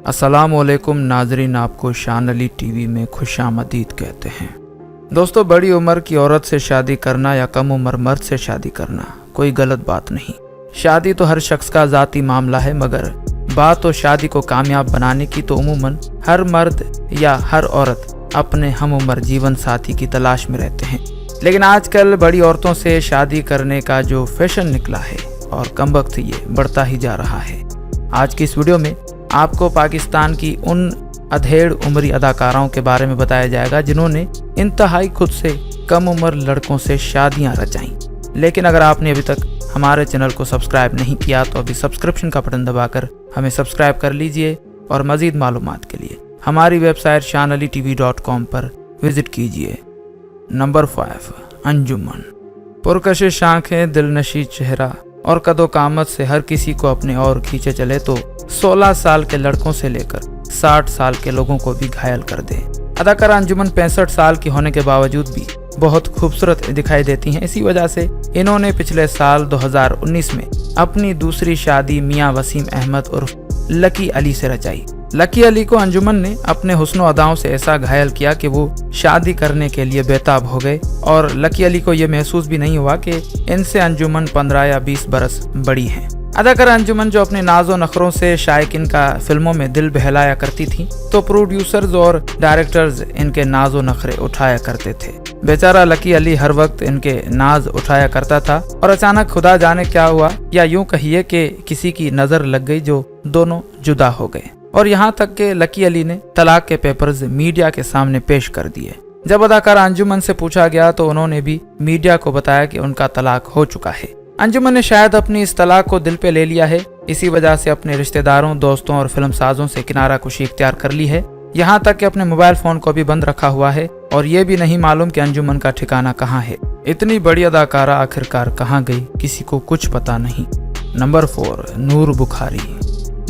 अस्सलामुअलैकुम नाजरीन, आपको शान अली टीवी में खुशामदीद कहते हैं। दोस्तों, बड़ी उम्र की औरत से शादी करना या कम उम्र मर्द से शादी करना कोई गलत बात नहीं। शादी तो हर शख्स का ज़ाती मामला है, मगर बात तो शादी को कामयाब बनाने की तो उमूमन हर मर्द या हर औरत अपने हम उम्र जीवन साथी की तलाश में रहते हैं। लेकिन आजकल बड़ी औरतों से शादी करने का जो फैशन निकला है और कमबख्त ये बढ़ता ही जा रहा है। आज की इस वीडियो में आपको पाकिस्तान की उन अधेड़ उम्री अदाकाराओं के बारे में बताया जाएगा जिन्होंने इंतहाई खुद से कम उम्र लड़कों से शादियां रचाईं। लेकिन अगर आपने अभी तक हमारे चैनल को सब्सक्राइब नहीं किया तो अभी सब्सक्रिप्शन का बटन दबाकर हमें सब्सक्राइब कर लीजिए और मज़ीद मालूमात के लिए हमारी वेबसाइट shanalitv.com पर विजिट कीजिए। नंबर 5, अंजुमन। पुरकशिश आंखें, दिलनशी चेहरा और कदो कामत से हर किसी को अपने और खींचे चले तो 16 साल के लड़कों से लेकर 60 साल के लोगों को भी घायल कर दे। अदाकारा अंजुमन 65 साल की होने के बावजूद भी बहुत खूबसूरत दिखाई देती हैं। इसी वजह से इन्होंने पिछले साल 2019 में अपनी दूसरी शादी मियां वसीम अहमद उर्फ लकी अली से रचाई। लकी अली को अंजुमन ने अपने हुस्न अदाओं से ऐसा घायल किया कि वो शादी करने के लिए बेताब हो गए और लकी अली को ये महसूस भी नहीं हुआ कि इनसे अंजुमन 15 या 20 बरस बड़ी हैं। अदाकारा अंजुमन जो अपने नाजो नखरों से शायकीन का फिल्मों में दिल बहलाया करती थी, तो प्रोड्यूसर्स और डायरेक्टर्स इनके नाजो नखरे उठाया करते थे। बेचारा लकी अली हर वक्त इनके नाज उठाया करता था और अचानक खुदा जाने क्या हुआ, या यूं कहिए कि किसी की नजर लग गई जो दोनों जुदा हो गए। और यहाँ तक कि लकी अली ने तलाक के पेपर्स मीडिया के सामने पेश कर दिए। जब अदाकारा अंजुमन से पूछा गया तो उन्होंने भी मीडिया को बताया कि उनका तलाक हो चुका है। अंजुमन ने शायद अपनी इस तलाक को दिल पे ले लिया है, इसी वजह से अपने रिश्तेदारों, दोस्तों और फिल्म साजों से किनारा कुशी इख्तियार कर ली है। यहाँ तक कि अपने मोबाइल फोन को भी बंद रखा हुआ है और ये भी नहीं मालूम कि अंजुमन का ठिकाना कहाँ है। इतनी बड़ी अदाकारा आखिरकार कहाँ गई, किसी को कुछ पता नहीं। नंबर 4, नूर बुखारी।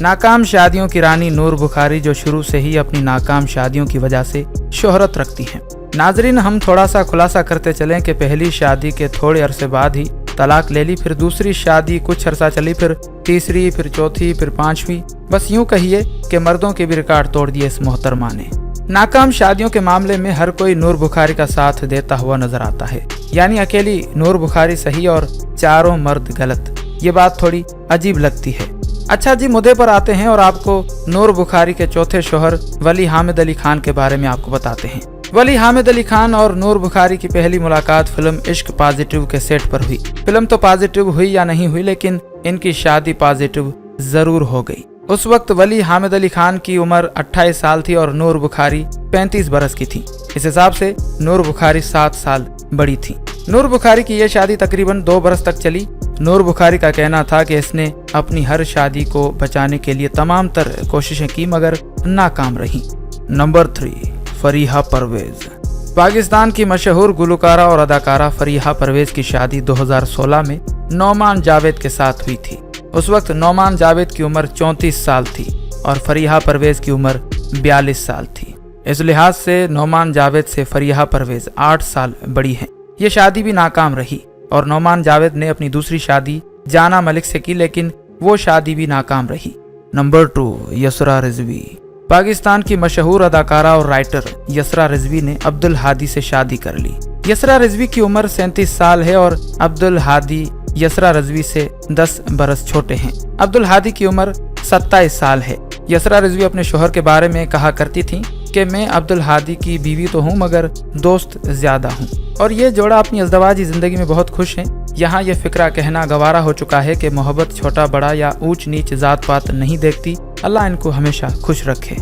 नाकाम शादियों की रानी नूर बुखारी, जो शुरू से ही अपनी नाकाम शादियों की वजह से शोहरत रखती हैं। नाजरीन, हम थोड़ा सा खुलासा करते चलें कि पहली शादी के थोड़े अरसे बाद ही तलाक ले ली, फिर दूसरी शादी कुछ अरसा चली, फिर तीसरी, फिर चौथी, फिर 5वीं। बस यूं कहिए कि मर्दों के भी रिकॉर्ड तोड़ दिए इस मोहतरमा ने। नाकाम शादियों के मामले में हर कोई नूर बुखारी का साथ देता हुआ नजर आता है, यानी अकेली नूर बुखारी सही और चारों मर्द गलत। ये बात थोड़ी अजीब लगती है। अच्छा जी, मुद्दे पर आते हैं और आपको नूर बुखारी के चौथे शौहर वली हामिद अली खान के बारे में आपको बताते हैं। वली हामिद अली खान और नूर बुखारी की पहली मुलाकात फिल्म इश्क पॉजिटिव के सेट पर हुई। फिल्म तो पॉजिटिव हुई या नहीं हुई, लेकिन इनकी शादी पॉजिटिव जरूर हो गई। उस वक्त वली हामिद अली खान की उम्र 28 साल थी और नूर बुखारी 35 बरस की थी। इस हिसाब से नूर बुखारी 7 साल बड़ी थी। नूर बुखारी की यह शादी तकरीबन 2 बरस तक चली। नूर बुखारी का कहना था कि इसने अपनी हर शादी को बचाने के लिए तमाम तर कोशिशें की, मगर नाकाम रही। नंबर 3, फरीहा परवेज। पाकिस्तान की मशहूर गुलकारा और अदाकारा फरीहा परवेज की शादी 2016 में नौमान जावेद के साथ हुई थी। उस वक्त नौमान जावेद की उम्र 34 साल थी और फरीहा परवेज की उम्र 42 साल थी। इस लिहाज से नौमान जावेद से फरीहा परवेज 8 साल बड़ी हैं। ये शादी भी नाकाम रही और नौमान जावेद ने अपनी दूसरी शादी जाना मलिक से की, लेकिन वो शादी भी नाकाम रही। नंबर 2, यसरा रिजवी। पाकिस्तान की मशहूर अदाकारा और राइटर यसरा रिजवी ने अब्दुल हादी से शादी कर ली। यसरा रिजवी की उम्र 37 साल है और अब्दुल हादी यसरा रिजवी से 10 बरस छोटे हैं। अब्दुल हादी की उम्र 27 साल है। यसरा रिजवी अपने शोहर के बारे में कहा करती थी कि मैं अब्दुल हादी की बीवी तो हूँ, मगर दोस्त ज्यादा हूँ। और ये जोड़ा अपनी अज़दवाजी जिंदगी में बहुत खुश हैं। यहाँ ये फिक्रा कहना गवारा हो चुका है कि मोहब्बत छोटा बड़ा या ऊंच नीच जात पात नहीं देखती। अल्लाह इनको हमेशा खुश रखे।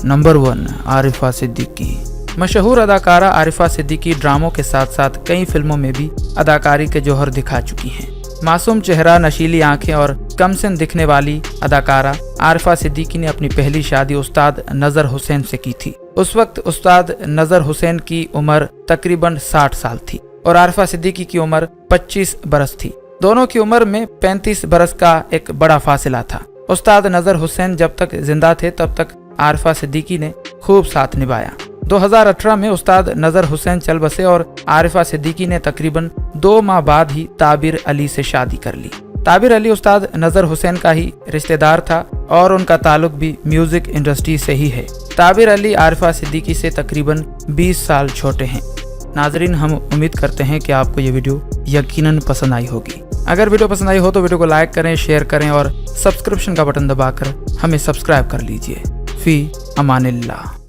नंबर 1, आरिफा सिद्दीकी। मशहूर अदाकारा आरिफा सिद्दीकी ड्रामों के साथ साथ कई फिल्मों में भी अदाकारी के जौहर दिखा चुकी हैं। मासूम चेहरा, नशीली आंखें और कमसिन दिखने वाली अदाकारा आरिफा सिद्दीकी ने अपनी पहली शादी उस्ताद नजर हुसैन से की थी। उस वक्त उस्ताद नजर हुसैन की उम्र तकरीबन 60 साल थी और आरिफा सिद्दीकी की उम्र 25 बरस थी। दोनों की उम्र में 35 बरस का एक बड़ा फासला था। उस्ताद नजर हुसैन जब तक जिंदा थे तब तक आरिफा सिद्दीकी ने खूब साथ निभाया। 2018 में उस्ताद नजर हुसैन चल बसे और आरिफा सिद्दीकी ने तकरीबन 2 माह बाद ही ताबिर अली से शादी कर ली। ताबिर अली उस्ताद नजर हुसैन का ही रिश्तेदार था और उनका ताल्लुक भी म्यूजिक इंडस्ट्री से ही है। ताबिर अली आरिफा सिद्दीकी से तकरीबन 20 साल छोटे हैं। नाजरीन, हम उम्मीद करते हैं कि आपको ये वीडियो यकीनन पसंद आई होगी। अगर वीडियो पसंद आई हो तो वीडियो को लाइक करें, शेयर करें और सब्सक्रिप्शन का बटन दबाकर हमें सब्सक्राइब कर लीजिए। फी अमानिल्लाह।